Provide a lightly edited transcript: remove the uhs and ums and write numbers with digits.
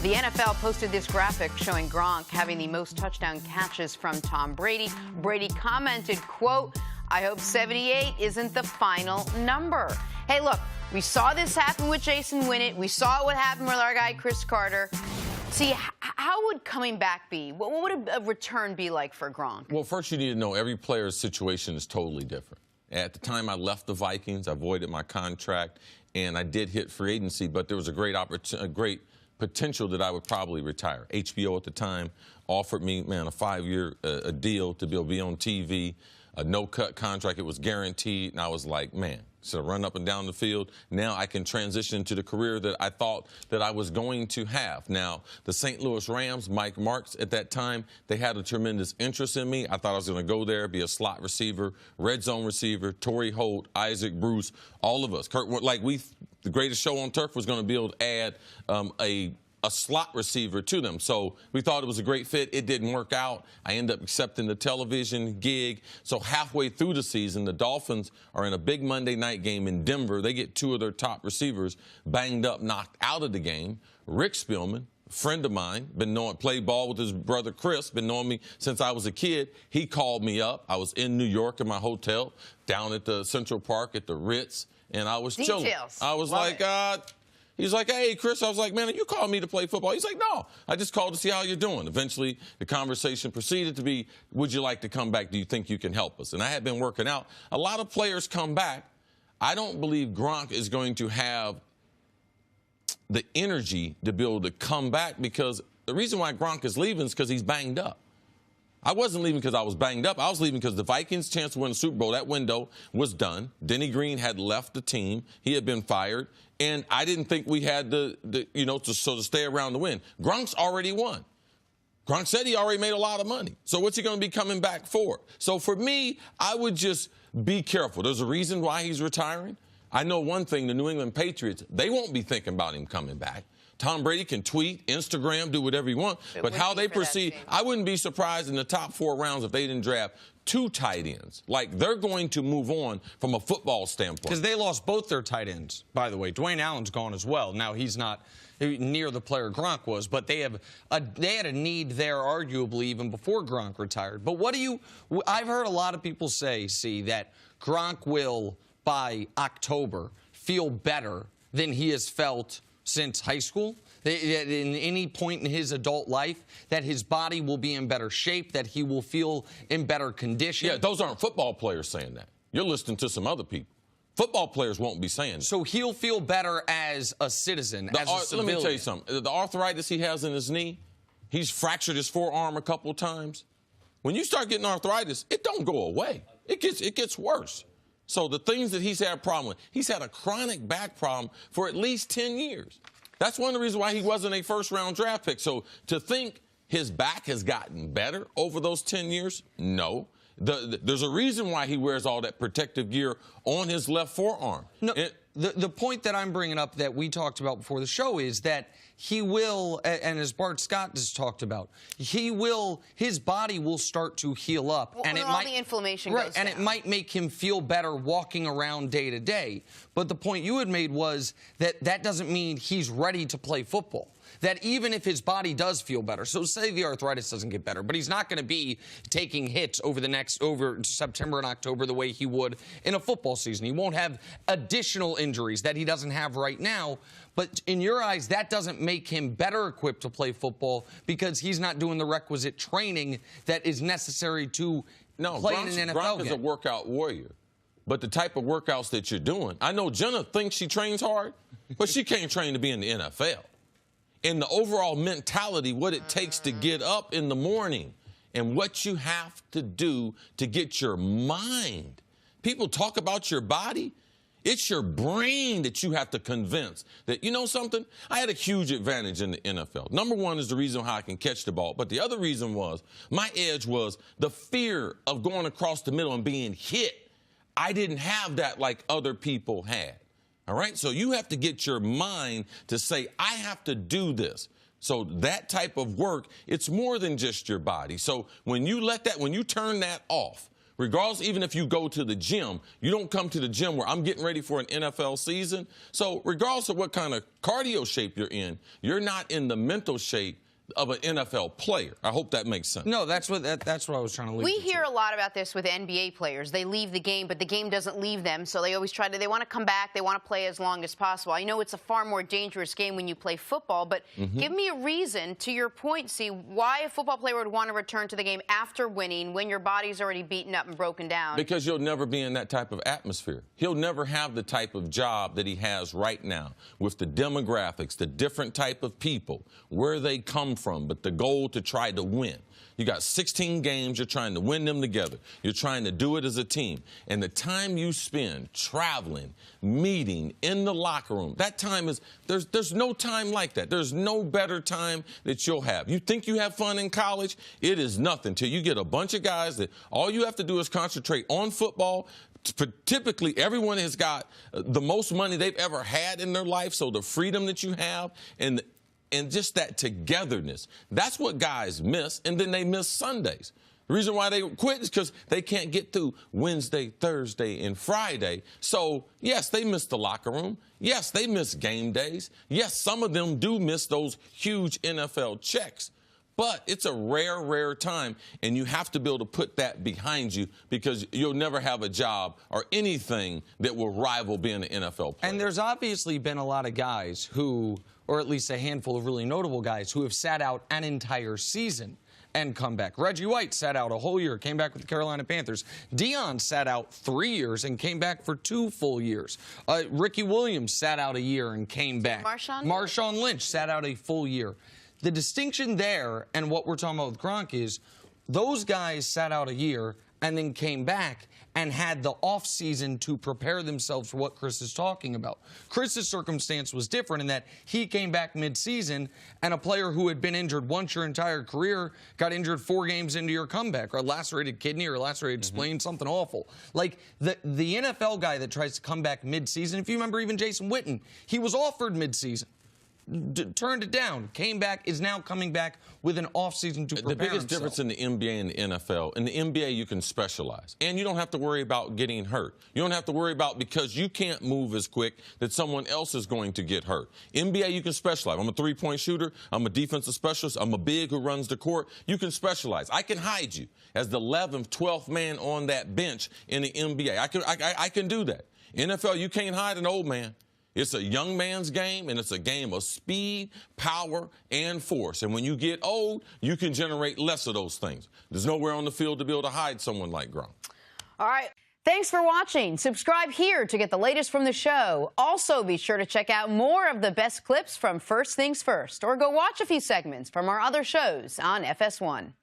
The NFL posted this graphic showing Gronk having the most touchdown catches from Tom Brady. Brady commented, quote, "I hope 78 isn't the final number." Hey, look, we saw this happen with Jason Winnett. We saw what happened with our guy, Cris Carter. See, how would coming back be? What would a return be like for Gronk? Well, first you need to know every player's situation is totally different. At the time I left the Vikings, I voided my contract, and I did hit free agency, but there was a great potential that I would probably retire. HBO at the time offered me, man, a 5-year deal to be able to be on TV, a no-cut contract. It was guaranteed, and I was like, man, so run up and down the field. Now I can transition to the career that I thought that I was going to have. Now, the St. Louis Rams, Mike Marks at that time, they had a tremendous interest in me. I thought I was going to go there, be a slot receiver, red zone receiver, Torrey Holt, Isaac Bruce, all of us. The greatest show on turf was going to be able to add a slot receiver to them. So we thought it was a great fit. It didn't work out. I ended up accepting the television gig. So halfway through the season, the Dolphins are in a big Monday night game in Denver. They get 2 of their top receivers banged up, knocked out of the game. Rick Spielman, a friend of mine, played ball with his brother Chris, been knowing me since I was a kid. He called me up. I was in New York in my hotel, down at the Central Park at the Ritz, and I was chilling. I was like, he's like, hey, Chris. I was like, man, you called me to play football? He's like, no, I just called to see how you're doing. Eventually, the conversation proceeded to be, would you like to come back? Do you think you can help us? And I had been working out. A lot of players come back. I don't believe Gronk is going to have the energy to be able to come back, because the reason why Gronk is leaving is because he's banged up. I wasn't leaving because I was banged up. I was leaving because the Vikings' chance to win the Super Bowl, that window was done. Denny Green had left the team. He had been fired. And I didn't think we had to stay around to win. Gronk's already won. Gronk said he already made a lot of money. So what's he going to be coming back for? So for me, I would just be careful. There's a reason why he's retiring. I know one thing, the New England Patriots, they won't be thinking about him coming back. Tom Brady can tweet, Instagram, do whatever he wants. But how they proceed, I wouldn't be surprised in the top 4 rounds if they didn't draft 2 tight ends. Like, they're going to move on from a football standpoint. Because they lost both their tight ends, by the way. Dwayne Allen's gone as well. Now, he's not near the player Gronk was, but they had a need there, arguably, even before Gronk retired. But I've heard a lot of people say, that Gronk will, by October, feel better than he has felt since high school, that in any point in his adult life, that his body will be in better shape, that he will feel in better condition. Yeah, those aren't football players saying that. You're listening to some other people. Football players won't be saying that. So he'll feel better as a citizen, as a civilian. Let me tell you something. The arthritis he has in his knee, he's fractured his forearm a couple of times. When you start getting arthritis, it don't go away. It gets worse. So the things that he's had a problem with, he's had a chronic back problem for at least 10 years. That's one of the reasons why he wasn't a first-round draft pick. So to think his back has gotten better over those 10 years, no. There's a reason why he wears all that protective gear on his left forearm. No, the point that I'm bringing up that we talked about before the show is that he will, and as Bart Scott has talked about, his body will start to heal up. Well, and all the inflammation goes down. And it might make him feel better walking around day to day. But the point you had made was that doesn't mean he's ready to play football. That even if his body does feel better, so say the arthritis doesn't get better, but he's not going to be taking hits over September and October the way he would in a football season. He won't have additional injuries that he doesn't have right now. But in your eyes, that doesn't make him better equipped to play football because he's not doing the requisite training that is necessary to play in an NFL game. Gronk is a workout warrior. But the type of workouts that you're doing, I know Jenna thinks she trains hard, but she can't train to be in the NFL. And the overall mentality, what it takes to get up in the morning and what you have to do to get your mind. People talk about your body. It's your brain that you have to convince that, you know something? I had a huge advantage in the NFL. Number one is the reason how I can catch the ball. But the other reason was my edge was the fear of going across the middle and being hit. I didn't have that like other people had. All right? So you have to get your mind to say, I have to do this. So that type of work, it's more than just your body. So when you turn that off, Regardless, even if you go to the gym, you don't come to the gym where I'm getting ready for an NFL season. So regardless of what kind of cardio shape you're in, you're not in the mental shape of an NFL player. I hope that makes sense. No, that's what I was trying to lead We you hear to. a lot about this with NBA players. They leave the game, but the game doesn't leave them, so they always they want to come back, they want to play as long as possible. I know it's a far more dangerous game when you play football, but give me a reason, to your point, see, why a football player would want to return to the game after winning when your body's already beaten up and broken down. Because you'll never be in that type of atmosphere. He'll never have the type of job that he has right now with the demographics, the different type of people, where they come from, but the goal to try to win. You got 16 games, you're trying to win them together. You're trying to do it as a team. And the time you spend traveling, meeting, in the locker room, that time is, there's no time like that. There's no better time that you'll have. You think you have fun in college? It is nothing till you get a bunch of guys that all you have to do is concentrate on football. Typically, everyone has got the most money they've ever had in their life, so the freedom that you have and just that togetherness. That's what guys miss, and then they miss Sundays. The reason why they quit is because they can't get through Wednesday, Thursday, and Friday. So, yes, they miss the locker room. Yes, they miss game days. Yes, some of them do miss those huge NFL checks. But it's a rare, rare time, and you have to be able to put that behind you because you'll never have a job or anything that will rival being an NFL player. And there's obviously been a lot of guys who, or at least a handful of really notable guys, who have sat out an entire season and come back. Reggie White sat out a whole year, came back with the Carolina Panthers. Deion sat out 3 years and came back for 2 full years. Ricky Williams sat out a year and came back. Marshawn Lynch sat out a full year. The distinction there and what we're talking about with Gronk is those guys sat out a year and then came back and had the offseason to prepare themselves for what Cris is talking about. Chris's circumstance was different in that he came back midseason, and a player who had been injured once your entire career got injured 4 games into your comeback, or a lacerated kidney or a lacerated spleen, something awful. Like the NFL guy that tries to come back midseason, if you remember even Jason Witten, he was offered midseason. Turned it down, came back, is now coming back with an offseason to prepare The biggest himself. difference in the NBA and the NFL, in the NBA you can specialize. And you don't have to worry about getting hurt. You don't have to worry about because you can't move as quick that someone else is going to get hurt. NBA you can specialize. I'm a three-point shooter. I'm a defensive specialist. I'm a big who runs the court. You can specialize. I can hide you as the 11th, 12th man on that bench in the NBA. I can do that. NFL, you can't hide an old man. It's a young man's game, and it's a game of speed, power, and force. And when you get old, you can generate less of those things. There's nowhere on the field to be able to hide someone like Gronk. All right. Thanks for watching. Subscribe here to get the latest from the show. Also, be sure to check out more of the best clips from First Things First, or go watch a few segments from our other shows on FS1.